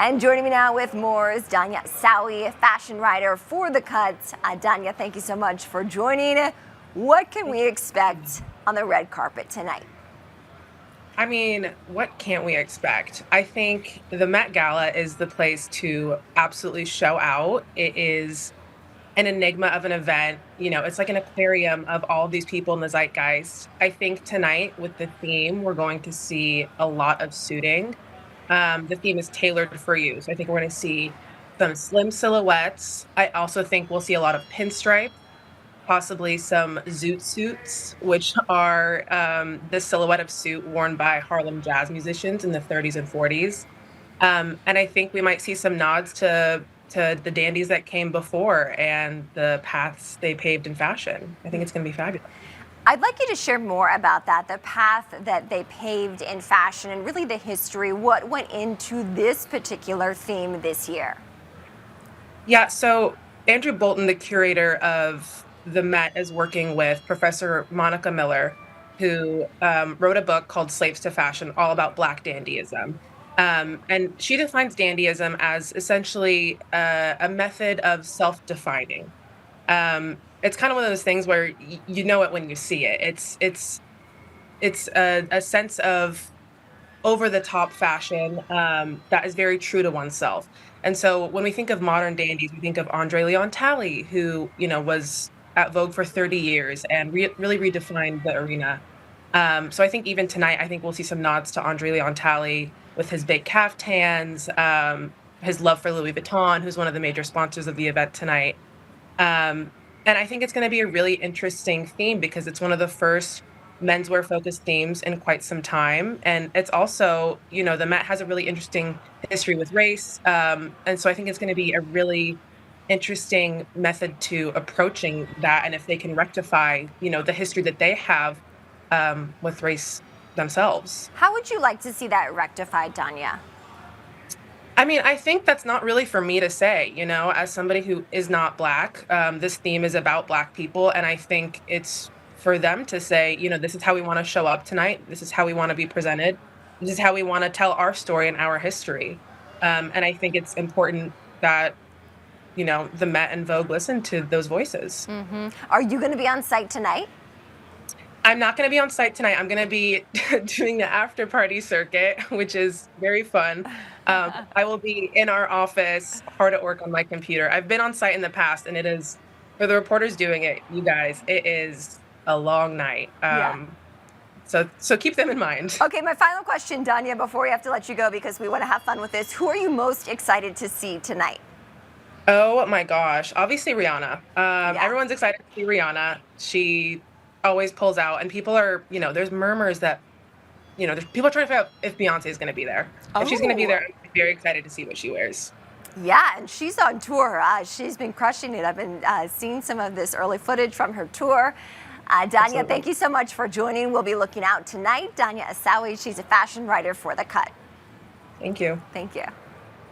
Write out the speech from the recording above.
And joining me now with more is Danya, Issawi, fashion writer for The Cut. Danya, thank you so much for joining. What can we expect on the red carpet tonight? I mean, what can't we expect? I think the Met Gala is the place to absolutely show out. It is an enigma of an event. It's like an aquarium of all of these people in the zeitgeist. I think tonight, with the theme, we're going to see a lot of suiting. The theme is tailored for you. So I think we're going to see some slim silhouettes. I also think we'll see a lot of pinstripe, possibly some zoot suits, which are the silhouette of suit worn by Harlem jazz musicians in the 30s and 40s. And I think we might see some nods to the dandies that came before and the paths they paved in fashion. I think it's going to be fabulous. I'd like you to share more about that, the path that they paved in fashion and really the history, what went into this particular theme this year. Yeah, so Andrew Bolton, the curator of the Met, is working with Professor Monica Miller, who wrote a book called Slaves to Fashion, all about Black dandyism. And she defines dandyism as essentially a method of self-defining. It's kind of one of those things where you know it when you see it. It's a sense of over the top fashion that is very true to oneself. And so when we think of modern dandies, we think of Andre Leon Talley, who was at Vogue for 30 years and really redefined the arena. So I think even tonight, I think we'll see some nods to Andre Leon Talley with his big caftans, his love for Louis Vuitton, who's one of the major sponsors of the event tonight. And I think it's going to be a really interesting theme because it's one of the first menswear focused themes in quite some time. And it's also, the Met has a really interesting history with race. And so I think it's going to be a really interesting method to approaching that. And if they can rectify, the history that they have with race themselves. How would you like to see that rectified, Danya? I mean, I think that's not really for me to say, as somebody who is not Black. This theme is about Black people. And I think it's for them to say, this is how we want to show up tonight. This is how we want to be presented. This is how we want to tell our story and our history. And I think it's important that, the Met and Vogue listen to those voices. Mm-hmm. Are you going to be on site tonight? I'm not going to be on site tonight. I'm going to be doing the after party circuit, which is very fun. I will be in our office, hard at work on my computer. I've been on site in the past, and it is, for the reporters doing it, you guys, it is a long night. So keep them in mind. Okay, my final question, Danya, before we have to let you go because we want to have fun with this. Who are you most excited to see tonight? Oh my gosh, obviously Rihanna. Everyone's excited to see Rihanna. She always pulls out, and people are, there's murmurs that, there's people trying to figure out if Beyonce is going to be there. If she's going to be there, I'm very excited to see what she wears. Yeah, and she's on tour. She's been crushing it. I've been seeing some of this early footage from her tour. Danya, Absolutely. Thank you so much for joining. We'll be looking out tonight. Danya Issawi, she's a fashion writer for The Cut. Thank you. Thank you.